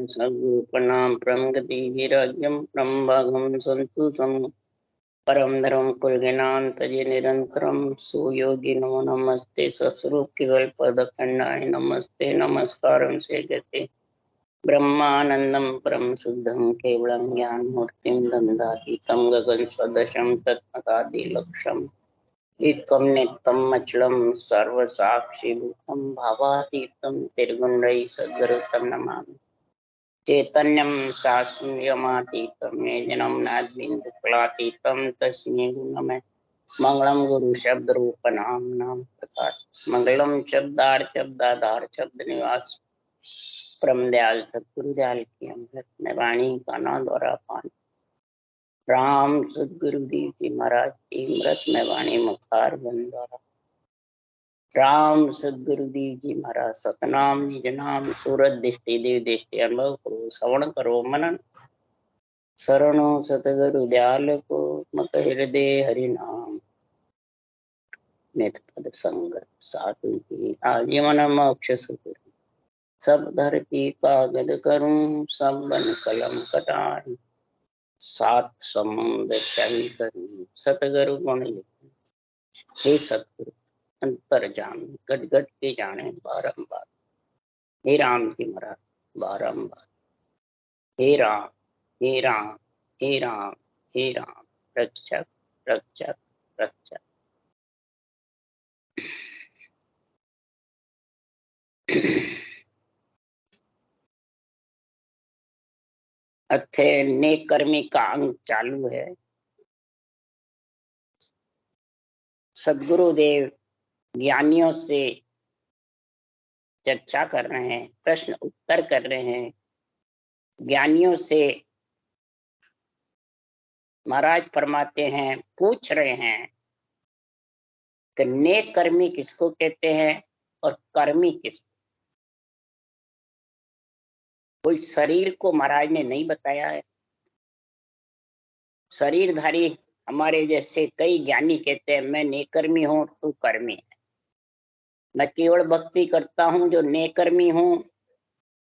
सर्वरूपणां प्रगतिविराज्यं प्रभागं सन्तुषं परं धर्म कुर्गिनां तजे निरन्तरं सुयोगिनो नमस्ते सस्वरूप केवल पदखंडाय नमस्ते नमस्कारं सेजते ब्रह्मानन्दं परम शुद्धं केवलं ज्ञानमूर्तिं दन्दातीतं गगन सदृशं तत्पदादिलक्ष्यम् एकम नित्यम अचलम सर्वसाक्षिभूतम भावातीतम त्रिगुणरहित सद्गुरुतम नमामि चैतन्यम शास्त्रमातीतम जन्म नादबिंदुकलातीतम तस्मै गुणमय मंगलम गुरु शब्द रूप नाम प्रकाश मंगलम शब्दार्थ शब्दाधार शब्द निवास परम दयाल सतगुरु दयाल की अमृत में वाणी का नाम द्वारा पान राम सदगुरुदेव जी महाराज की अमृत में वाणी मुखार बंदारा राम सदगुरुदेव जी महाराज सतनाम निज नाम सूरत दृष्टि देव दृष्टि अनुभव करो श्रवण करो मनन शरणो सतगुरु दयाल को मत हृदय हरि नाम नित पद संगत साधु की आजीवन मोक्ष सुख सब धरती कागद करूं सब बन कलम कटाई सात समुद्र चल करूं सतगुरु गुण लिखूं हे सतगुरु अंतर जान गट गट के जाने बारंबार हे राम की महाराज बारंबार हे राम हे राम हे राम हे राम रक्षक रक्षक रक्षक। अथे नेक कर्मी का अंग चालू है। सदगुरुदेव ज्ञानियों से चर्चा कर रहे हैं, प्रश्न उत्तर कर रहे हैं। ज्ञानियों से महाराज फरमाते हैं, पूछ रहे हैं कि नेक कर्मी किसको कहते हैं और कर्मी किसको। कोई शरीर को महाराज ने नहीं बताया है। शरीरधारी हमारे जैसे कई ज्ञानी कहते हैं मैं नेकर्मी हूं, तू कर्मी है। मैं केवल भक्ति करता हूं जो नेकर्मी हूं,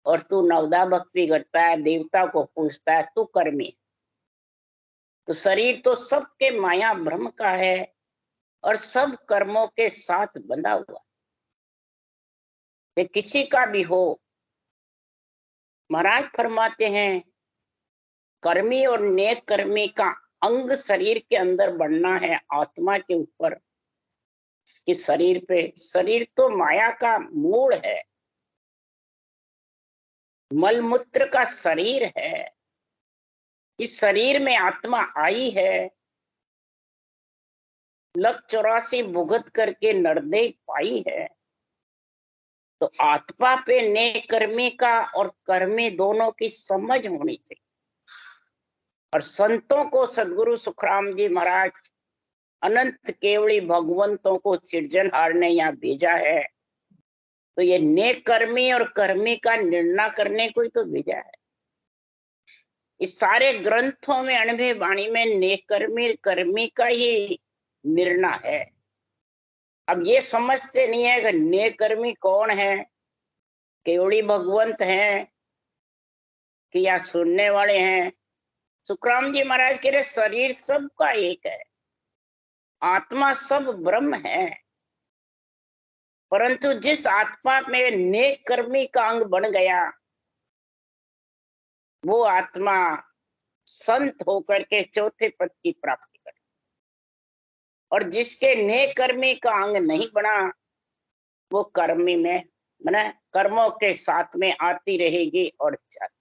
और तू नवदा भक्ति करता है, देवता को पूजता है, तू कर्मी है। तो शरीर तो सबके माया भ्रम का है और सब कर्मों के साथ बंधा हुआ है। किसी का भी हो, महाराज फरमाते हैं कर्मी और नेक कर्मी का अंग शरीर के अंदर बढ़ना है, आत्मा के ऊपर कि शरीर पे। शरीर तो माया का मूल है, मलमूत्र का शरीर है। इस शरीर में आत्मा आई है, लग 84 भुगत करके नरदेह पाई है। तो आत्मा पे नेक कर्मी का और कर्मी दोनों की समझ होनी चाहिए। और संतों को सदगुरु सुखराम जी महाराज अनंत केवली भगवंतों को सृजनहार ने यहाँ भेजा है। तो ये नेक कर्मी और कर्मी का निर्णय करने को ही तो भेजा है। इस सारे ग्रंथों में अणभे वाणी में नेक कर्मी कर्मी का ही निर्णय है। अब ये समझते नहीं है कि नेक कर्मी कौन है, केवली भगवंत हैं कि या सुनने वाले हैं। सुखराम जी महाराज कह रहे शरीर सबका एक है, आत्मा सब ब्रह्म है। परंतु जिस आत्मा में नेक कर्मी का अंग बन गया, वो आत्मा संत होकर के चौथे पद की प्राप्ति करे। और जिसके नेक कर्मी का अंग नहीं बना, वो कर्मी में माने कर्मों के साथ में आती रहेगी और जाती।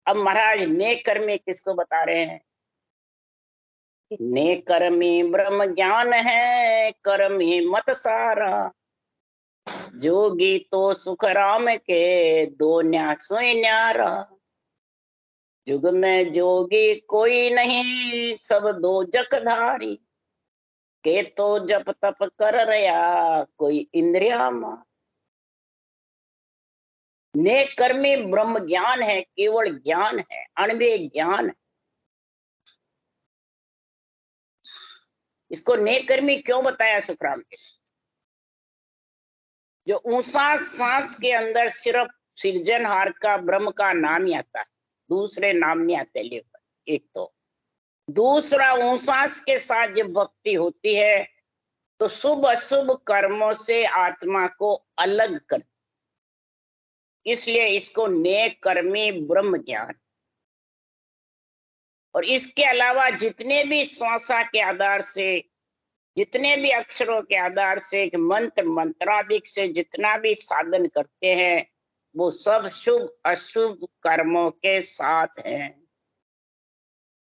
अब महाराज नेक कर्मी किसको बता रहे हैं? नेक कर्मी ब्रह्म ज्ञान है, कर्मी मत सारा। जोगी तो सुख राम के, दो न्यासों न्यारा। जुग में जोगी कोई नहीं, सब दो जगधारी। के तो जप तप कर रहा, कोई इंद्रिया मार। नेक कर्मी ब्रह्म ज्ञान है, केवल ज्ञान है, अणवे ज्ञान है। इसको नेक कर्मी क्यों बताया सुखराम के? जो ऊंचा सांस के अंदर सिर्फ सृजनहार का ब्रह्म का नाम ही आता है, दूसरे नाम नहीं आते लिए। एक तो दूसरा ऊंचास के साथ जब भक्ति होती है तो शुभ अशुभ कर्मों से आत्मा को अलग कर, इसलिए इसको नेक कर्मी ब्रह्म ज्ञान। और इसके अलावा जितने भी श्वासा के आधार से, जितने भी अक्षरों के आधार से मंत्र मंत्रादिक से जितना भी साधन करते हैं वो सब शुभ अशुभ कर्मों के साथ हैं।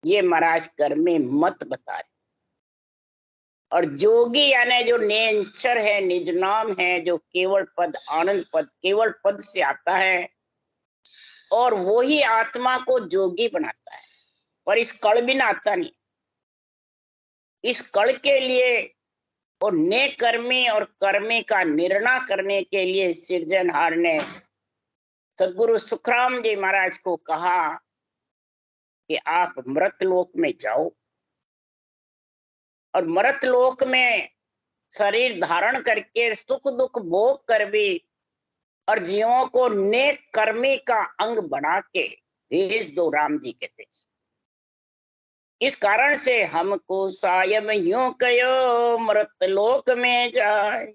ये महाराज कर्मी मत बता रहे। और जोगी यानी जो नेचर है, निज नाम है, जो केवल पद आनंद पद केवल पद से आता है और वो ही आत्मा को जोगी बनाता है। और इस कड़ बिना आता नहीं। इस कड़ के लिए और नेक कर्मी और कर्मी का निर्णय करने के लिए सृजनहार ने सदगुरु सुखराम जी महाराज को कहा कि आप मृतलोक में जाओ और मृतलोक में शरीर धारण करके सुख दुख भोग कर भी और जीवों को नेक कर्मी का अंग बना के भेज दो राम जी के देश। इस कारण से हमको सायम यूं कयो मृतलोक में जाए,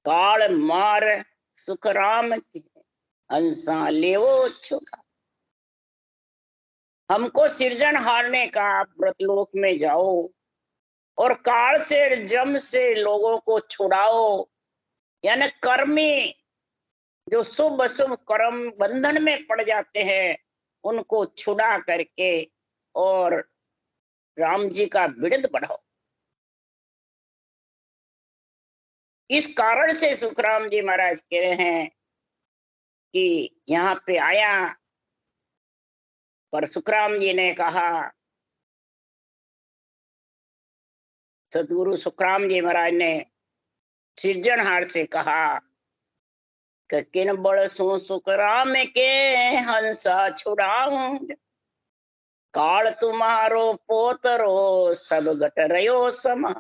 काल मार सुख राम की हंसा लेवो छुड़ा। हमको सृजनहार ने कहा मृतलोक में जाओ और काल से जम से लोगों को छुड़ाओ, यानी कर्मी जो शुभ अशुभ कर्म बंधन में पड़ जाते हैं उनको छुड़ा करके और राम जी का बिरद बढ़ाओ। इस कारण से सुखराम जी महाराज कह रहे हैं कि यहाँ पे आया, पर सुखराम जी ने कहा, सदगुरु सुखराम जी महाराज ने सृजनहार से कहा कि किन बड़ सु सुखराम के हंसा छुड़ाऊं, काल तुम्हारो पोतरो सब घट रहो समा।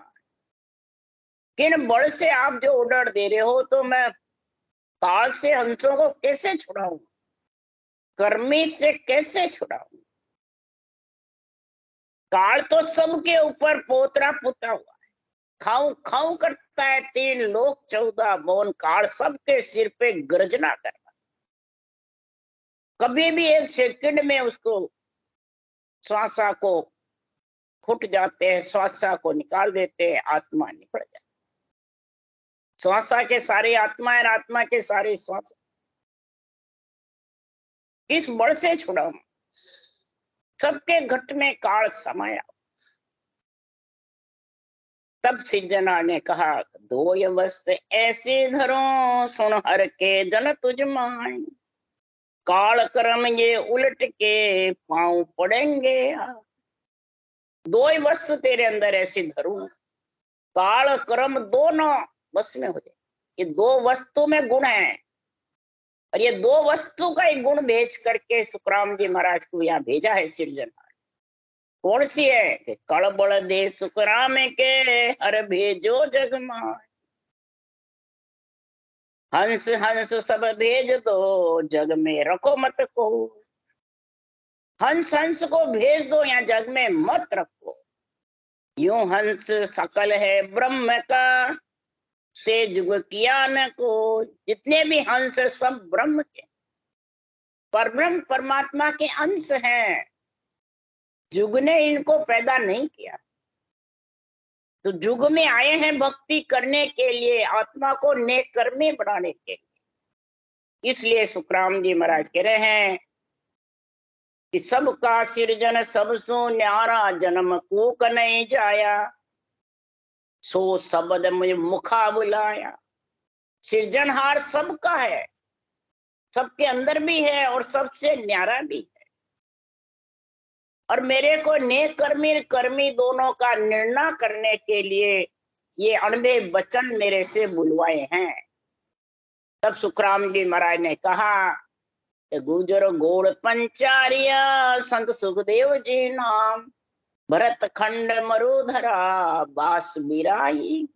किन बड़ से आप जो ऑर्डर दे रहे हो तो मैं काल से हंसों को कैसे छुड़ाऊं, कर्मी से कैसे छुड़ाऊं। काल तो सबके ऊपर पोतरा पुता हुआ है, खाऊ खाऊ करता है, 3 लोक 14 भुवन काल सबके सिर पे गर्जना कर रहा। कभी भी एक सेकंड में उसको श्वासा को फूट जाते हैं, श्वासा को निकाल देते हैं, आत्मा निकल जाती। श्वासा के सारे आत्मा है, आत्मा के सारे श्वास। इस बड़ से छुड़ाओ, सबके घट में काल समाया। तब सृजना ने कहा, दो अवस्था ऐसे धरो सुन हर के जन तुझ मान, काल कर्म ये उलट के पांव पड़ेंगे। दो वस्तु तेरे अंदर ऐसी धरूं, काल कर्म दोनों बस में हो जाए। ये 2 वस्तु में गुण है और ये 2 वस्तु का ही गुण भेज करके सुखराम जी महाराज को यहाँ भेजा है सृजना। कौन सी है कि कड़बड़ दे सुखराम के हर भेजो जग माय, हंस हंस सब भेज दो जग में रखो मत को। हंस हंस को भेज दो, यहाँ जग में मत रखो। यूं हंस सकल है ब्रह्म का, ते जुग किया न को। जितने भी हंस है सब ब्रह्म के, परब्रह्म परमात्मा के अंश हैं। जुग ने इनको पैदा नहीं किया, तो जुग में आए हैं भक्ति करने के लिए, आत्मा को नेक कर्मी बनाने के लिए। इसलिए सुखराम जी महाराज कह रहे हैं कि सबका सृजन सबसो न्यारा, जन्म कूक नहीं जाया, सो शब्द मुझे मुखा बुलाया। सृजनहार सबका है, सबके अंदर भी है और सबसे न्यारा भी है। और मेरे को नेक कर्मी कर्मी दोनों का निर्णय करने के लिए ये अणबे वचन मेरे से बुलवाए हैं। तब सुखराम जी महाराज ने कहा, गुजर गोड़ पंचारिया संत सुखदेव जी नाम, भरत खंड मरुधरा बास बिराही।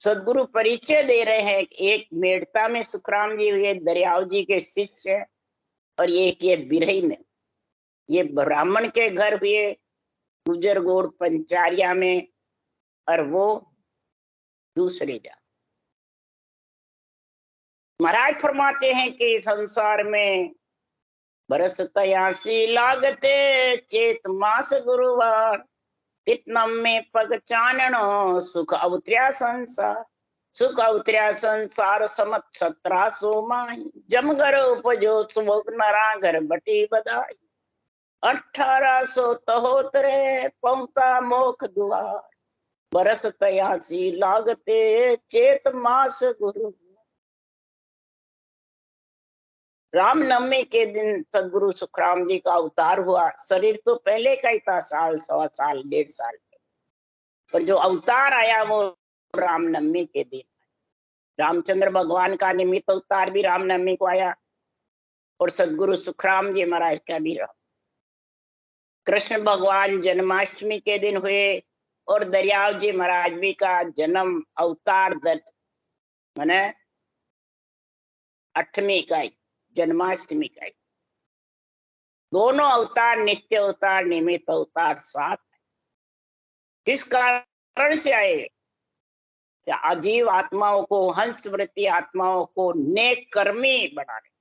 सदगुरु परिचय दे रहे हैं। एक मेड़ता में सुखराम जी हुए दरियाव जी के शिष्य, और एक ये बिरही में, ये ब्राह्मण के घर हुए गुजरगोड़ पंचारिया में, और वो दूसरे जा। महाराज फरमाते हैं कि संसार में बरस तयासी लागते, चेत मास गुरुवार, तितनम में पग चाननो, सुख अवतर्या संसार। सुख अवतर्या संसार समत 1700 माही, जमगर उपजो सुभोग नरा घर बटी बधाई। 1800 तहोतरे पहुंचा मोख दुआर, बरस तयासी लागते, चेत मास गुरु। रामनवमी के दिन सदगुरु सुखराम जी का अवतार हुआ। शरीर तो पहले का ही था, साल, सवा साल, 1.5 साल, पर जो अवतार आया वो रामनवमी के दिन। रामचंद्र भगवान का निमित्त अवतार भी रामनवमी को आया, और सदगुरु सुखराम जी महाराज का भी रहा। कृष्ण भगवान जन्माष्टमी के दिन हुए, और दरियाव जी महाराज भी का जन्म अवतार मैंने 8वीं का ही, जन्माष्टमी का ही। दोनों अवतार नित्य अवतार, निमित्त अवतार साथ है। किस कारण से आए? अजीव आत्माओं को, हंस वृत्ति आत्माओं को नेक कर्मी बनाने।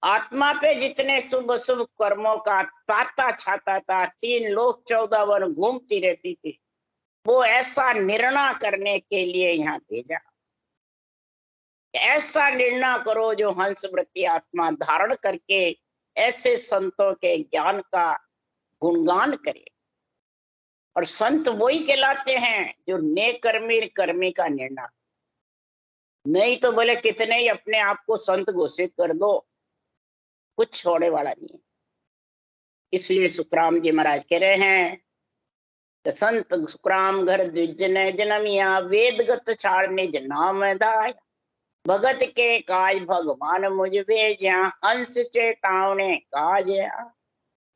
आत्मा पे जितने शुभ शुभ कर्मों का ताता छाता था, 3 लोक 14 वन घूमती रहती थी, वो ऐसा निर्णय करने के लिए यहाँ भेजा। ऐसा निर्णय करो जो हंस वृत्ति आत्मा धारण करके ऐसे संतों के ज्ञान का गुणगान करे। और संत वही कहलाते हैं जो नेक कर्मी का निर्णय। नहीं तो बोले कितने ही अपने आप को संत घोषित कर दो, कुछ छोड़ने वाला नहीं है। इसलिए सुखराम जी महाराज कह रहे हैं कि संत सुखराम घर द्विजने जन्मिया, वेदगत छाड़ने नाम दाया। भगत के काज भगवान मुझ भेजा, हंस चेतावने काज।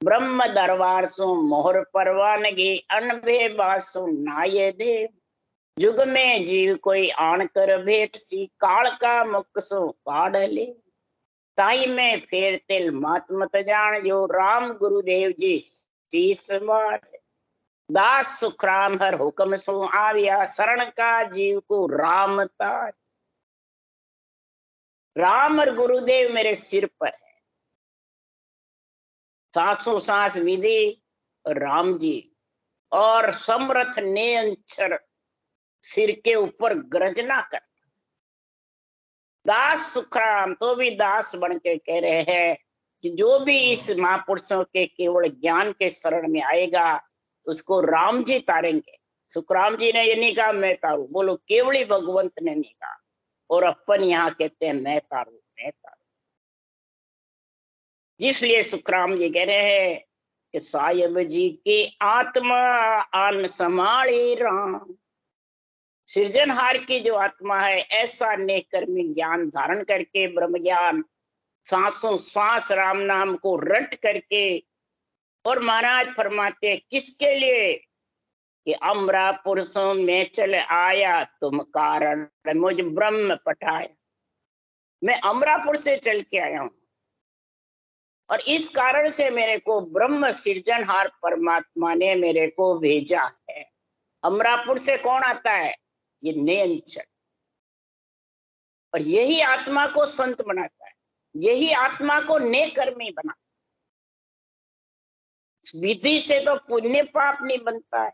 ब्रह्म दरबार सु मोहर परवानगी, अनभे बासु नाये देव। जुग में जीव कोई आण कर भेट सी, काल का मुख सो काढ़ ले। ताई में फेर तिल मातमत जान, जो राम गुरुदेव जी शीस मार। दास सुखराम हर हुक्म सो आविया, शरण का जीव को राम तार। राम और गुरुदेव मेरे सिर पर है। सांसों सांस विधि और राम जी, और समर्थ निरंतर सिर के ऊपर गर्जना कर। दास सुखराम तो भी दास बन के कह रहे हैं कि जो भी इस महापुरुषों के केवल ज्ञान के शरण में आएगा उसको राम जी तारेंगे। सुखराम जी ने ये नहीं कहा मैं तारू, बोलो केवली भगवंत ने नहीं कहा। और अपन यहाँ कहते हैं मैं तारू, मैं तारू। जिसलिए सुखराम जी कह रहे हैं कि साहिब जी की आत्मा आन संभाली राम। सृजनहार की जो आत्मा है, ऐसा नेक कर्मी ज्ञान धारण करके, ब्रह्म ज्ञान सांसों सांस राम नाम को रट करके। और महाराज फरमाते किसके लिए कि अमरा पुरुषों में चल आया, तुम कारण मुझ ब्रह्म पठाया। मैं अमरापुर से चल के आया हूं, और इस कारण से मेरे को ब्रह्म सृजनहार परमात्मा ने मेरे को भेजा है। अमरापुर से कौन आता है? ये नियंचन। और यही आत्मा को संत बनाता है, यही आत्मा को नेक कर्मी बनाता है। विधि से तो पुण्य पाप नहीं बनता है।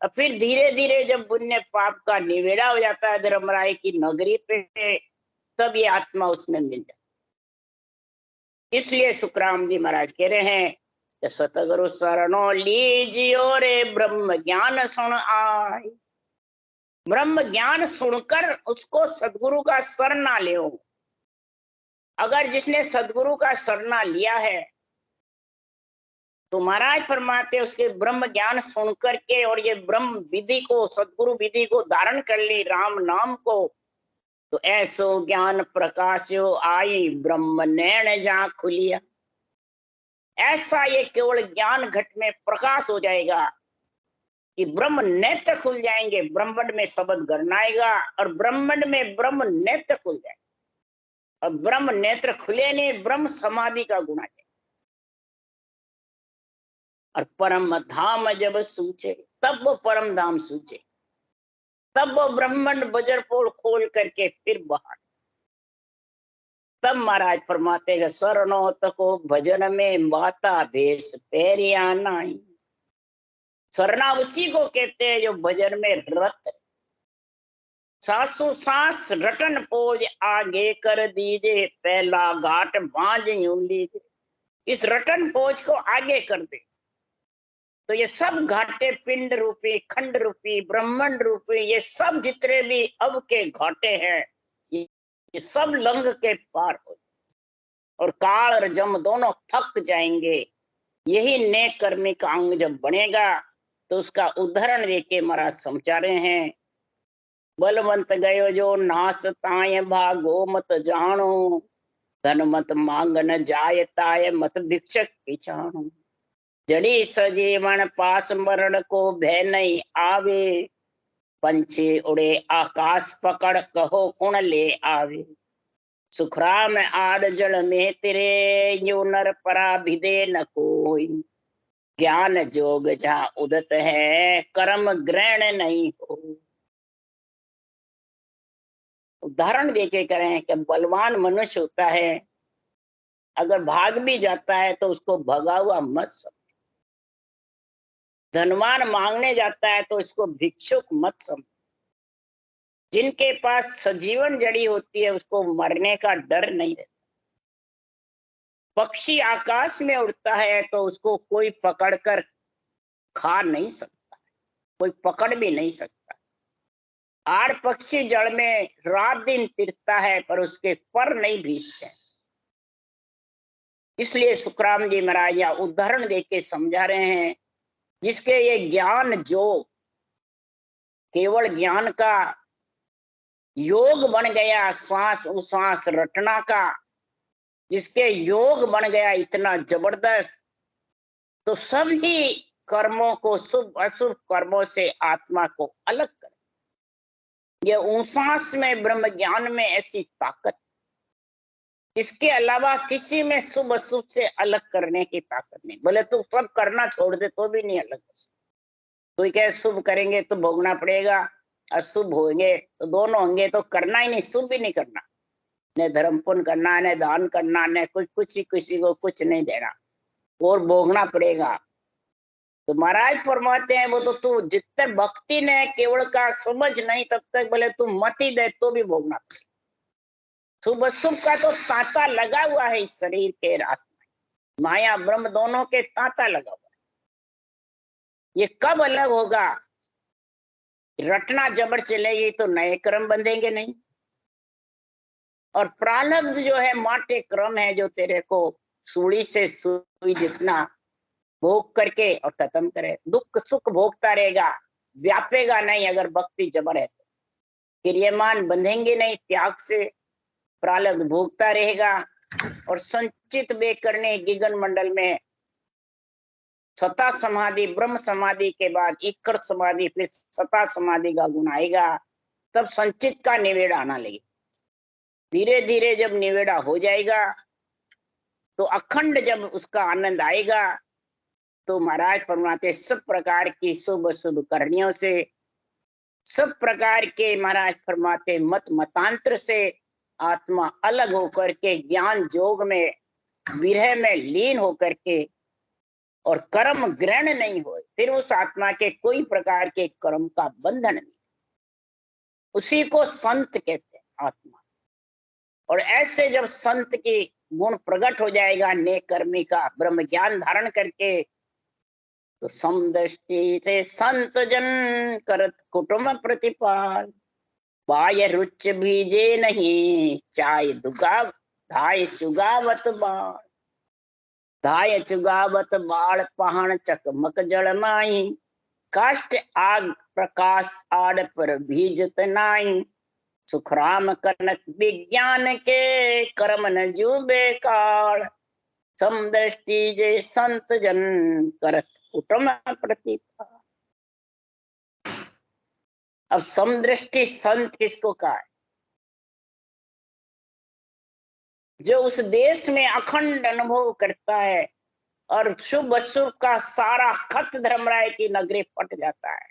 और फिर धीरे धीरे जब पुण्य पाप का निवेड़ा हो जाता है धर्मराय की नगरी पे, तब ये आत्मा उसमें मिल जाती। इसलिए सुखराम जी महाराज कह रहे हैं कि सतगुरु शरणों लीजियो रे, ब्रह्म ज्ञान सुन आए। ब्रह्म ज्ञान सुनकर उसको सदगुरु का शरणा ले। अगर जिसने सदगुरु का शरणा लिया है तो महाराज फरमाते उसके ब्रह्म ज्ञान सुन करके, और ये ब्रह्म विधि को, सदगुरु विधि को धारण कर ली, राम नाम को, तो ऐसो ज्ञान प्रकाशो आई, ब्रह्म नैण जा खुलिया। ऐसा ये केवल ज्ञान घट में प्रकाश हो जाएगा। कि ब्रह्म नेत्र खुल जाएंगे, ब्रह्मांड में शब्द गरनाएगा और ब्रह्मांड में ब्रह्म नेत्र खुल जाएगा। और ब्रह्म नेत्र खुले नहीं, ब्रह्म समाधि का गुण आ जाए। और परम धाम जब सूझे, तब वो परम धाम सूझे, तब वो ब्रह्मांड बजर पोल खोल करके फिर बाहर। तब महाराज फरमाते हैं शरणो तको भजन में माता भेष पैरिया नाई। शरणा उसी को कहते हैं जो भजन में रत, सासु सास रटन पोज आगे कर दीजे, पहला घाट बांझ यूं लीजे। इस रटन पोज को आगे कर दे तो ये सब घाटे पिंड रूपी, खंड रूपी, ब्रह्मांड रूपी, ये सब जितने भी अब के घाटे हैं, ये सब लंघ के पार हो और काल और जम दोनों थक जाएंगे। यही नेक कर्मी का अंग जब बनेगा तो उसका उदाहरण देके महाराज समझा रहे हैं। बलवंत गयो जो नास ताय भागो मत जानो, धन मत मांग न जाय ताय मत भिक्षक पिछाणो। जड़ी सजीवन पास मरण को भय नहीं आवे, पंछी उड़े आकाश पकड़ कहो कौन ले आवे। सुखराम आड़ जल में तेरे, यो नर परा भिदे न कोई। ज्ञान जोग जहाँ उदत है, कर्म ग्रहण नहीं हो। उदाहरण देके करें कि बलवान मनुष्य होता है, अगर भाग भी जाता है तो उसको भगा हुआ मत समझ। धनवान मांगने जाता है तो इसको भिक्षुक मत समझ। जिनके पास सजीवन जड़ी होती है उसको मरने का डर नहीं रहता। पक्षी आकाश में उड़ता है तो उसको कोई पकड़कर खा नहीं सकता, कोई पकड़ भी नहीं सकता। आड़ पक्षी जड़ में रात दिन तिरता है पर उसके पर नहीं भीगते। इसलिए सुखराम जी महाराज यहाँ उदाहरण देके समझा रहे हैं, जिसके ये ज्ञान जो केवल ज्ञान का योग बन गया, श्वास उश्वास रटना का जिसके योग बन गया इतना जबरदस्त, तो सभी कर्मों को, शुभ अशुभ कर्मों से आत्मा को अलग कर। ये उश्वास में ब्रह्म ज्ञान में ऐसी ताकत, इसके अलावा किसी में शुभ अशुभ से अलग करने की ताकत नहीं। बोले तू सब करना छोड़ दे तो भी नहीं अलग हो सकता। कोई कहे शुभ करेंगे तो भोगना पड़ेगा, अशुभ होंगे तो दोनों होंगे, तो करना ही नहीं, शुभ भी नहीं करना, न धर्म पुण्य करना, न दान करना, न कुछ ही किसी को कुछ नहीं देना और भोगना पड़ेगा। तो महाराज फरमाते हैं वो तो तू जितने भक्ति ने केवल का समझ नहीं तब तक बोले तू मत ही दे तो भी भोगना पड़ेगा। शुभ शुभ का तो तांता लगा हुआ है इस शरीर के रात में, माया ब्रह्म दोनों के तांता लगा हुआ है। ये कब अलग होगा? रटना जबर चलेगी तो नए कर्म बंधेंगे नहीं। और प्रारब्ध जो है माटे क्रम है जो तेरे को सूली से सुई जितना भोग करके और खत्म करे। दुख सुख भोगता रहेगा, व्यापेगा नहीं। अगर भक्ति जबर है तो क्रियमान बंधेंगे नहीं, त्याग से प्रारब्ध भोगता रहेगा। और संचित वे करने गिगन मंडल में सता समाधि, ब्रह्म समाधि के बाद इक्कर समाधि, फिर सता समाधि का गुण आएगा, तब संचित का निवेड़ा आना लगेगा। धीरे धीरे जब निवेड़ा हो जाएगा तो अखंड जब उसका आनंद आएगा तो महाराज फरमाते सब प्रकार की शुभ अशुभ करनियों से, सब प्रकार के महाराज फरमाते मत मतांतर से आत्मा अलग होकर के ज्ञान जोग में विरह में लीन होकर के और कर्म ग्रहण नहीं हो, फिर उस आत्मा के कोई प्रकार के कर्म का बंधन नहीं। उसी को संत कहते हैं आत्मा। और ऐसे जब संत की गुण प्रकट हो जाएगा नेक कर्मी का ब्रह्म ज्ञान धारण करके, तो समदृष्टि से संत जन करत कुटुंब प्रतिपाल। पाय रुच भीजे नहीं चाय दुगा धाय चुगावत बाण। धाय चुगावत बाण पहाड़ चकमक जड़माई। काष्ट आग प्रकाश आड़ पर भीजत नाई। सुखराम कनक विज्ञान के कर्म न जूबे काल। समदृष्टि जे संत जन करत कुटुंब प्रतिपाल। अब समदृष्टि संत किसको कहा है? जो उस देश में अखंड अनुभव करता है और शुभ अशुभ का सारा खत धर्मराय की नगरी फट जाता है,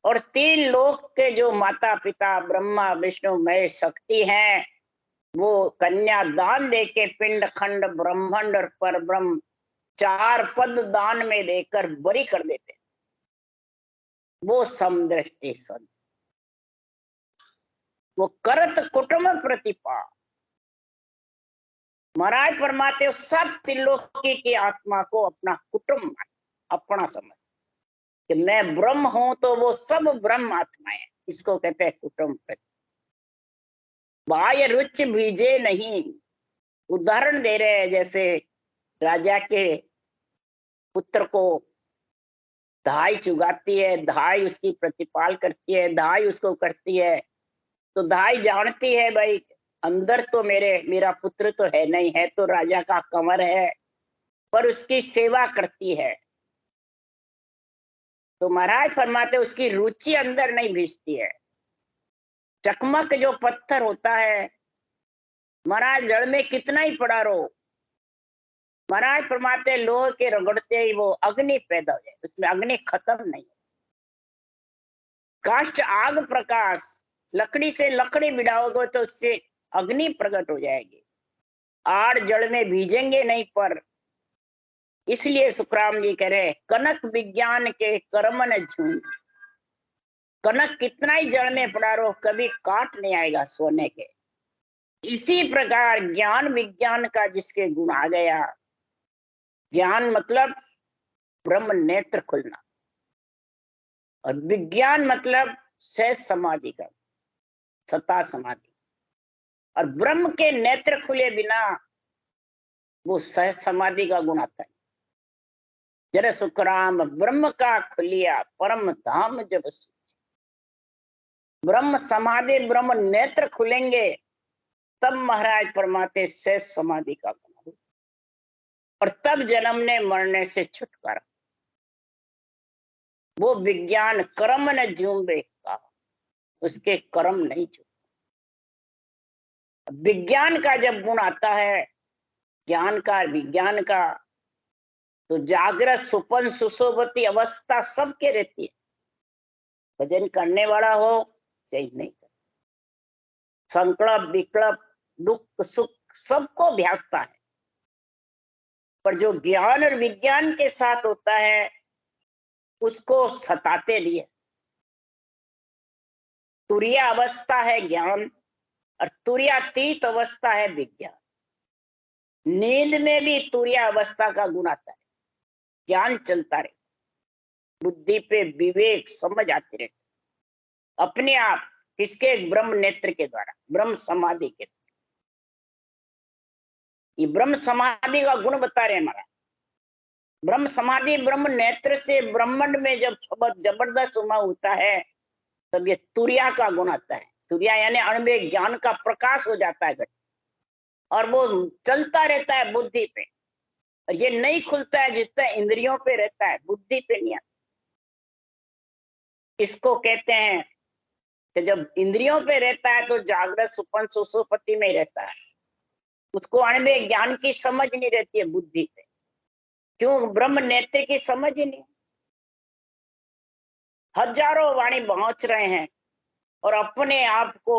और तीन लोक के जो माता पिता ब्रह्मा विष्णु महेश शक्ति हैं, वो कन्या दान देके पिंड खंड ब्रह्मांड और पर ब्रह्म चार पद दान में देकर बरी कर देते, वो समदृष्टि संत। वो करत कुटुंब प्रतिपा, महाराज परमात्मा सब त्रिलोकी की आत्मा को अपना कुटुंब अपना समझ कि मैं ब्रह्म हूं तो वो सब ब्रह्म आत्माएं, इसको कहते हैं कुटुंब प्रतिपा। बाह्य रुचि बीजे नहीं। उदाहरण दे रहे हैं, जैसे राजा के पुत्र को धाई चुगाती है, धाई उसकी प्रतिपाल करती है, धाई उसको करती है, तो धाई जानती है भाई अंदर तो मेरा पुत्र तो है नहीं, है तो राजा का कंवर है, पर उसकी सेवा करती है। तो महाराज फरमाते उसकी रुचि अंदर नहीं भिजती है। चकमक जो पत्थर होता है, महाराज जड़ में कितना ही पड़ा रहो, महाराज फरमाते लोह के रगड़ते ही वो अग्नि पैदा हो जाए, उसमें अग्नि खत्म नहीं। काष्ठ आग प्रकाश, लकड़ी से लकड़ी बिड़ाओगे तो उससे अग्नि प्रकट हो जाएगी, आड़ जड़ में भीजेंगे नहीं। पर इसलिए सुखराम जी कह रहे कनक विज्ञान के कर्म न झूंझ। कनक कितना ही जड़ में पड़ा रहो, कभी काट नहीं आएगा सोने के। इसी प्रकार ज्ञान विज्ञान का जिसके गुण आ गया, ज्ञान मतलब ब्रह्म नेत्र खुलना, और विज्ञान मतलब सहज समाधि का, सता समाधि। और ब्रह्म के नेत्र खुले बिना वो सहज समाधि का गुण आता है। जरा सुखराम ब्रह्म का खुलिया परम धाम जब सूझे। ब्रह्म समाधि ब्रह्म नेत्र खुलेंगे तब महाराज परमात्मा सहज समाधि का गुण, और तब जन्मने मरने से छुटकारा। वो विज्ञान कर्म न झूमे का, उसके कर्म नहीं झूमे। विज्ञान का जब गुण आता है, ज्ञान का विज्ञान का, तो जागृत सुपन सुशोभती अवस्था सबके रहती है। भजन करने वाला हो चाहे नहीं कर, संकल्प विकल्प दुख सुख सबको भ्यासता है। पर जो ज्ञान और विज्ञान के साथ होता है उसको सताते लिए। तुरीय अवस्था है ज्ञान, और तुरीयातीत अवस्था है विज्ञान। नींद में भी तुरीय अवस्था का गुण आता है, ज्ञान चलता रहे, बुद्धि पे विवेक समझ आती रहे अपने आप। किसके? ब्रह्म नेत्र के द्वारा, ब्रह्म समाधि के द्वारा। ये ब्रह्म समाधि का गुण बता रहे हैं हमारा। ब्रह्म समाधि ब्रह्म नेत्र से ब्रह्मांड में जब जबरदस्त उमा होता है, तब ये तुरिया का गुण आता है। तुरिया यानी अणुवे ज्ञान का प्रकाश हो जाता है, और वो चलता रहता है बुद्धि पे। और ये नहीं खुलता है जितना इंद्रियों पे रहता है, बुद्धि पे नहीं आता। इसको कहते हैं कि जब इंद्रियों पे रहता है तो जागृत सुपन सुसुप्ति में रहता है, उसको अणुवे ज्ञान की समझ नहीं रहती है बुद्धि पे। क्यों? ब्रह्म नेत्र की समझ ही नहीं। हजारों वाणी पहुंच रहे हैं और अपने आप को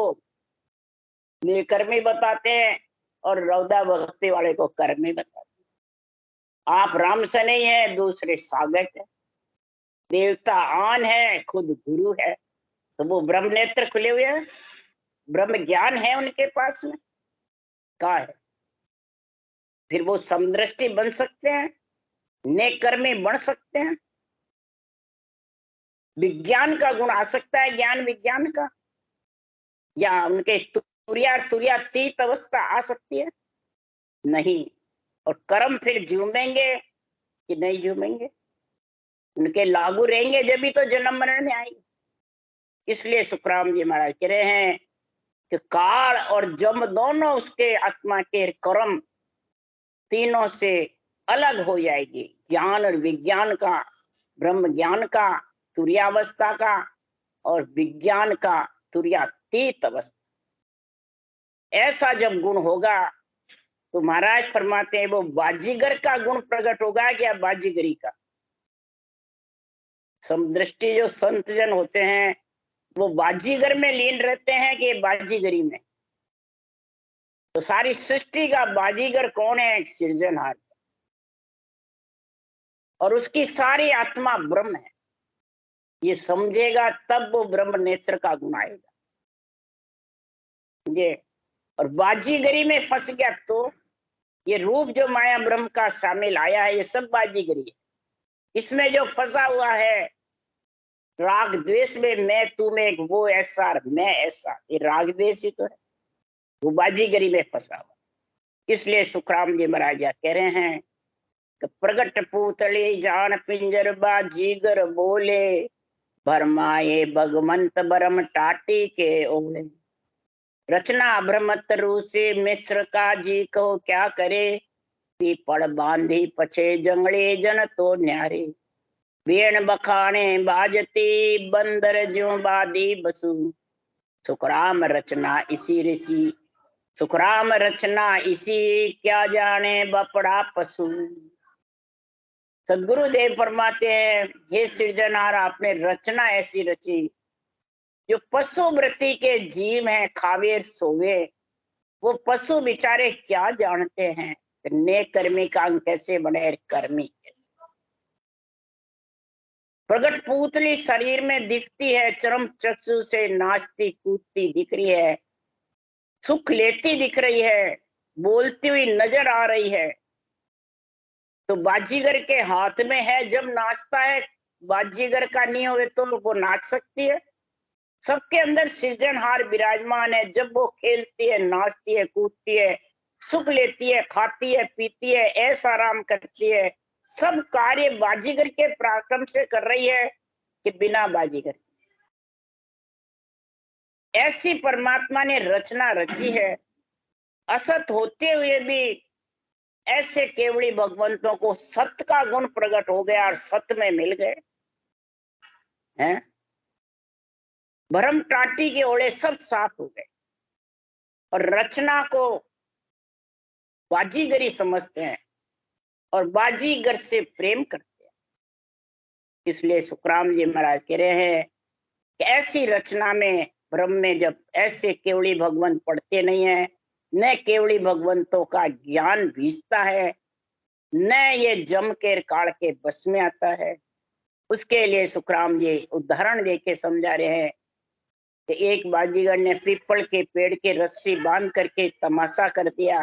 निर्कर्मी बताते हैं, और रौदा भक्ति वाले को कर्मी बताते हैं। आप राम से नहीं है, दूसरे सागत है, देवता आन है, खुद गुरु है। तो वो ब्रह्म नेत्र खुले हुए हैं, ब्रह्म ज्ञान है उनके पास में, का है। फिर वो समदृष्टि बन सकते हैं, नेकर्मी बन सकते हैं। विज्ञान का गुण आ सकता है, ज्ञान विज्ञान का, या उनके तुर्यातीत अवस्था आ सकती है नहीं। और कर्म फिर झूमेंगे कि नहीं झूमेंगे, उनके लागू रहेंगे जब भी तो जन्म मरण में आएंगे। इसलिए सुखराम जी महाराज कह रहे हैं कि काल और जम दोनों उसके आत्मा के कर्म तीनों से अलग हो जाएगी। ज्ञान और विज्ञान का, ब्रह्म ज्ञान का, तुर्यावस्था का, और विज्ञान का तुर्यातीत अवस्था। ऐसा जब गुण होगा तो महाराज फरमाते हैं वो बाजीगर का गुण प्रकट होगा या बाजीगरी का। समदृष्टि जो संत जन होते हैं वो बाजीगर में लीन रहते हैं कि बाजीगरी में। तो सारी सृष्टि का बाजीगर कौन है? सृजनहार, और उसकी सारी आत्मा ब्रह्म है। ये समझेगा तब वो ब्रह्म नेत्र का गुण आएगा। ये और बाजीगरी में फंस गया तो ये रूप जो माया ब्रह्म का शामिल आया है ये सब बाजीगरी है। इसमें जो फंसा हुआ है राग द्वेष में, मैं तू में, वो ऐसा मैं ऐसा, ये राग द्वेष ही तो है, वो बाजीगरी में फंसा हुआ। इसलिए सुखराम जी महाराज कह रहे हैं कि प्रगट पूतली जान पिंजर बाजीगर बोले, भरमाए भगवंत बरम टाटी के ओले। रचना ब्रह्मत रू से मिश्र का जी को क्या करे, पीपड़ बांधी पछे जंगले जन तो न्यारे। वेण बखाने बाजती बंदर ज्यों बादी बसु, सुखराम रचना इसी ऋषि, सुखराम रचना इसी क्या जाने बपड़ा पशु। सदगुरुदेव फरमाते हैं हे सृजनहार, आपने रचना ऐसी रची जो पशु वृत्ति के जीव हैं, खावे सोवे। वो पशु बेचारे क्या जानते हैं नेक कर्मी का अंग कैसे बने, कर्मी कैसे। प्रगट पूतली शरीर में दिखती है, चरम चक्षु से नाचती कूदती दिख रही है, सुख लेती दिख रही है, बोलती हुई नजर आ रही है। तो बाजीगर के हाथ में है, जब नाचता है बाजीगर का नहीं होवे तो वो नाच सकती है। सबके अंदर सृजनहार विराजमान है, जब वो खेलती है, नाचती है, कूदती है, सुख लेती है, खाती है, पीती है, ऐसा आराम करती है, सब कार्य बाजीगर के पराक्रम से कर रही है कि बिना बाजीगर। ऐसी परमात्मा ने रचना रची है। असत होते हुए भी ऐसे केवली भगवंतों को सत्य का गुण प्रकट हो गया और सत्य में मिल गए हैं। भरम टाटी के ओले सब साफ हो गए और रचना को बाजीगरी समझते हैं और बाजीगर से प्रेम करते हैं। इसलिए सुखराम जी महाराज कह रहे हैं कि ऐसी रचना में ब्रह्म में जब ऐसे केवली भगवंत पढ़ते नहीं है, न केवली भगवंतों का ज्ञान भीजता है, न ये जम के काल के बस में आता है। उसके लिए सुखराम जी उदाहरण देके समझा रहे हैं कि एक बाजीगर ने पीपल के पेड़ के रस्सी बांध करके तमाशा कर दिया,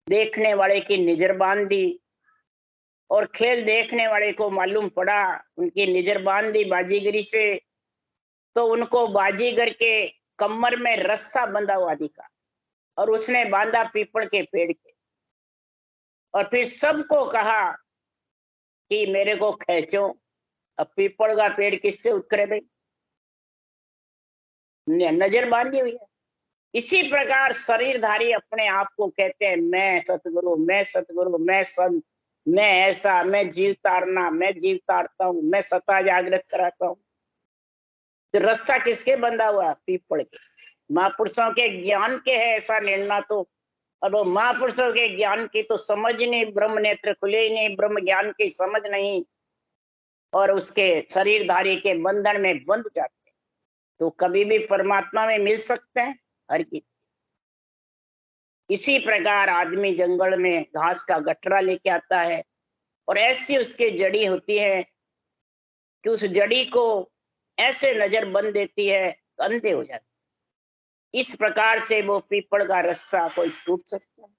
देखने वाले की नजर बांध दी, और खेल देखने वाले को मालूम पड़ा उनकी नजर बांध दी बाजीगरी से, तो उनको बाजीगर के कमर में रस्सा बंधा हुआ दिखा और उसने बांधा पीपल के पेड़ के, और फिर सबको कहा कि मेरे को खींचो। अब पीपल का पेड़ किससे उतरे भाई, नजर बांधी हुई है। इसी प्रकार शरीरधारी अपने आप को कहते हैं मैं सतगुरु, मैं सतगुरु, मैं संत, मैं ऐसा, मैं जीव तारना, मैं जीव तारता हूँ, मैं सता जागृत कराता हूँ। तो रस्सा किसके बंधा हुआ? पीपल के। महापुरुषों के ज्ञान के है ऐसा निर्णय तो, अब महापुरुषों के ज्ञान की तो समझ नहीं, ब्रह्म नेत्र खुले ही नहीं, ब्रह्म ज्ञान की समझ नहीं, और उसके शरीरधारी के बंधन में बंध जाते, तो कभी भी परमात्मा में मिल सकते हैं हर की। इसी प्रकार आदमी जंगल में घास का गठरा लेके आता है और ऐसी उसकी जड़ी होती है कि उस जड़ी को ऐसे नजर बन देती है तो अंधे हो जाते। इस प्रकार से वो पीपल का रास्ता कोई टूट सकता है,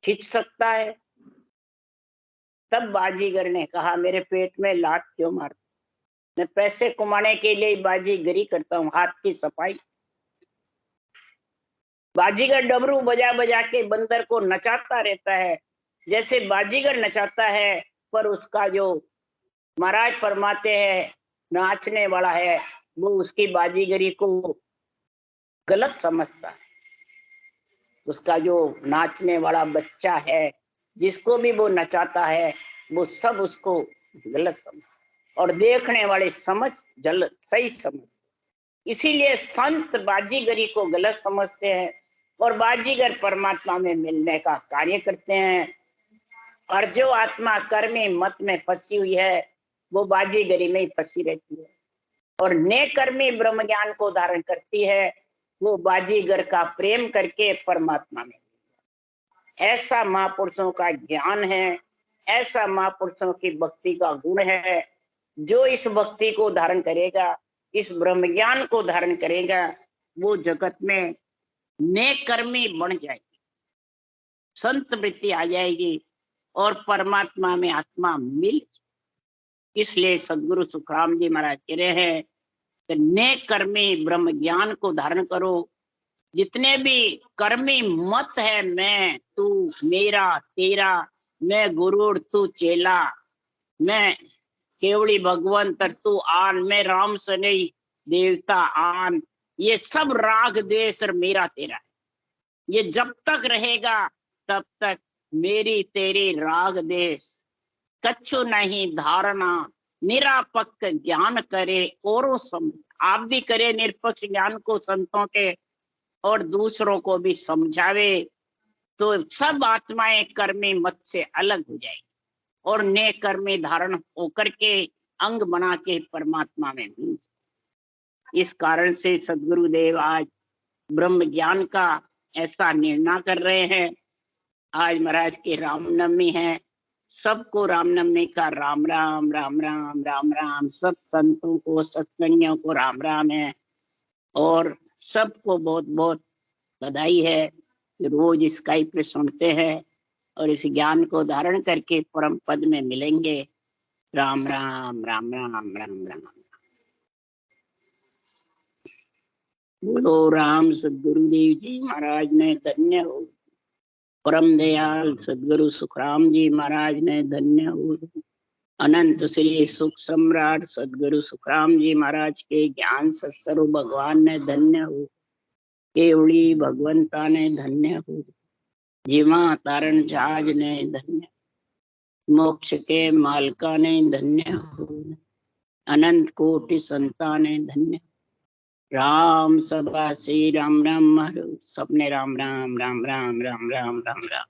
खींच सकता है। तब बाजीगर ने कहा मेरे पेट में लात क्यों मारते, मैं पैसे कमाने के लिए बाजीगरी करता हूँ, हाथ की सफाई। बाजीगर डमरू बजा बजा के बंदर को नचाता रहता है, जैसे बाजीगर नचाता है, पर उसका जो महाराज फरमाते हैं नाचने वाला है वो उसकी बाजीगरी को गलत समझता है। उसका जो नाचने वाला बच्चा है जिसको भी वो नचाता है वो सब उसको गलत समझ, और देखने वाले समझ सही समझ। इसीलिए संत बाजीगरी को गलत समझते हैं और बाजीगर परमात्मा में मिलने का कार्य करते हैं। और जो आत्मा कर्मी मत में फंसी हुई है वो बाजीगरी में ही फंसी रहती है, और नेकर्मी ब्रह्म ज्ञान को धारण करती है, वो बाजीगर का प्रेम करके परमात्मा में। ऐसा महापुरुषों का ज्ञान है, ऐसा महापुरुषों की भक्ति का गुण है। जो इस भक्ति को धारण करेगा, इस ब्रह्म ज्ञान को धारण करेगा, वो जगत में नेकर्मी बन जाएगी, संत वृत्ति आ जाएगी और परमात्मा में आत्मा मिल। इसलिए सदगुरु सुखराम जी महाराज कह रहे हैं कि नेकर्मी ब्रह्म ज्ञान को धारण करो। जितने भी कर्मी मत है, मैं तू मेरा तेरा, मैं गुरु तू चेला, मैं केवड़ी भगवंत तू आन, मैं राम सनई देवता आन, ये सब राग देश मेरा तेरा है। ये जब तक रहेगा तब तक मेरी तेरी राग देश, कछु नहीं धारणा, निरापक्ष ज्ञान करे और समझ। आप भी करे निरपक्ष ज्ञान को संतों के और दूसरों को भी समझावे, तो सब आत्माएं कर्मी मत से अलग हो जाएगी और नेक कर्मी धारण होकर के अंग बना के परमात्मा में मिल। इस कारण से सदगुरुदेव आज ब्रह्म ज्ञान का ऐसा निर्णय कर रहे हैं। आज महाराज के रामनवमी है, सबको रामनवमी का राम राम राम राम राम राम। सब संतों को सत्संगियों को राम राम है और सबको बहुत बहुत बधाई है। रोज स्काइप पे सुनते हैं और इस ज्ञान को धारण करके परम पद में मिलेंगे। राम राम राम राम राम राम। बोलो राम सदगुरुदेव जी महाराज ने धन्य हो। परम दयाल सदगुरु सुखराम जी महाराज ने धन्य हो। अनंत श्री सुख सम्राट सदगुरु सुखराम जी महाराज के ज्ञान सत्स्वरूप भगवान ने धन्य हो। केवड़ी भगवंता ने धन्य हो। जीवा तारण जहाज ने धन्य, मोक्ष के मालका ने धन्य हो। अनंत कोटि संता ने धन्य। राम सभा श्री राम राम सबने राम राम राम राम राम राम राम राम।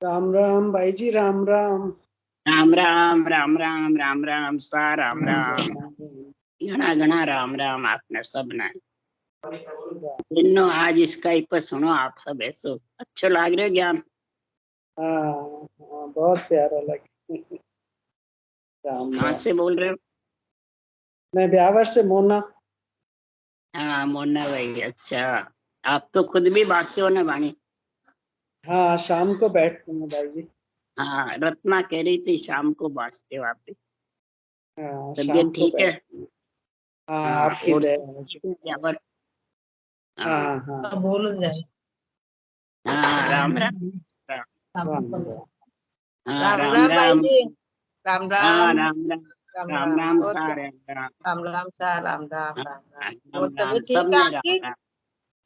राम राम भाई जी, राम राम राम राम राम राम राम राम सा राम राम। घना घना राम राम आपने सबने। आज स्काइप पर सुनो आप सब, ऐसो अच्छो लाग रहे ज्ञान। हाँ, बहुत प्यारा लगे। कहाँ से बोल रहे हो? मैं ब्यावर से मोना। हाँ मोना भाई, अच्छा। आप तो खुद भी बांटते हो ना वाणी? हाँ, शाम को बैठते हैं भाई जी। हाँ, रत्ना कह रही थी शाम को बांटते हो आप भी। हाँ, तबीयत ठीक है? हाँ, हाँ, आपकी और दया। हाँ हाँ, बोल जाए। हाँ राम राम राम हाँ राम राम राम भाई राम। जी, राम हाँ राम राम राम राम राम राम। राम और सारे राम राम राम सा राम राम राम राम। राम और राम तबीयत ठीक है सबने आपकी? राम राम।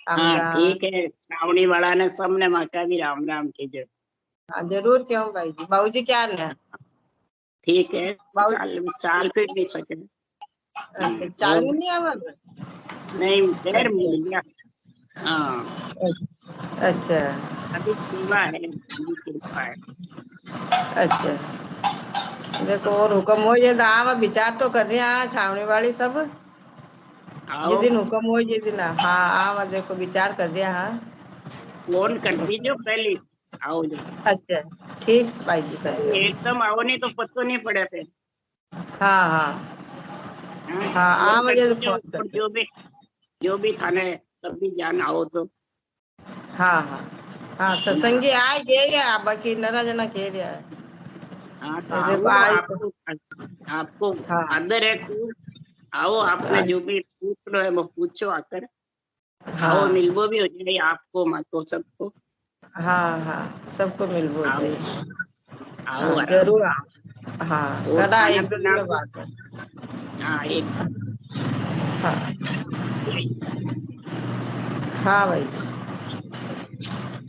राम हाँ राम। ठीक है, श्रावणी वाला ने सबने माँ का भी राम राम कीजिए। हाँ जरूर, क्यों भाई जी। बाबू जी क्या हाल है? ठीक है, बाबू चाल चाल फिर नहीं सके। अच्छा, चाल में नहीं आवा? नहीं, पैर मिल गया। हाँ अच्छा अभी सेवा है, अभी कृपा है। अच्छा। देखो और हुक्म हो ये दावा विचार तो कर रहे हैं छावनी वाली सब। आओ जिस दिन हुक्म हो जिस दिन हाँ आवा, देखो विचार कर दिया। हाँ फोन कर दीजिए पहले, आओ जो। अच्छा ठीक भाई जी, कर दिया। एकदम आओ नहीं तो पत्तो नहीं पड़े थे। हाँ हाँ हाँ हाँ, आ फोन कर बजे तो दीजिए, फोन और करते। जो भी खाना है तब भी जाना हो तो। हाँ हाँ हाँ, सत्संगी आए गए या बाकी नरा जना कह रहा है। हाँ तो तो देखो आओ, आज तो आपको हाँ आदर है खूब। आओ, आपने जो भी पूछ लो है वो पूछो आकर। आओ, हाँ मिलबो भी हो जाए आपको, मत को सबको। हाँ हाँ, सबको मिलबो आओ जाए। आओ हाँ आराम। जरूर। हाँ और कदा खाना एक दो पीना दिन को, बाद। हाँ एक हाँ हाँ भाई।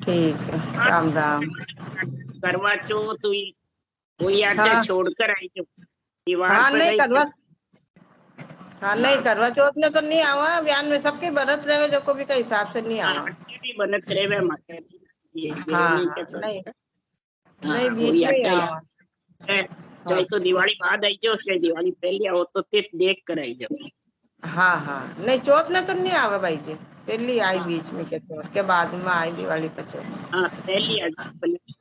ठीक है, राम राम। करवा चौथ हुई, वही आटे हाँ छोड़कर आई जो दीवार हाँ पे नहीं गई। करवा, हाँ नहीं करवा चौथ में तो नहीं आवा, बयान में सबके व्रत रहे जो को भी का हिसाब से नहीं आवा। आटे भी बनत रहे माता ये हाँ नहीं हाँ क्या सब। नहीं नहीं, हाँ बीच वही में ही आटा आवा। है। हाँ चाहे तो दिवाली बाद आई जाओ चाहे दिवाली पहले आओ तो ते देख कर आई जाओ। हाँ हाँ नहीं चौथ में तो नहीं आवा भाई जी, पहली आई हाँ बीच में के चौथ के बाद में आई दिवाली पे। हाँ पहली आज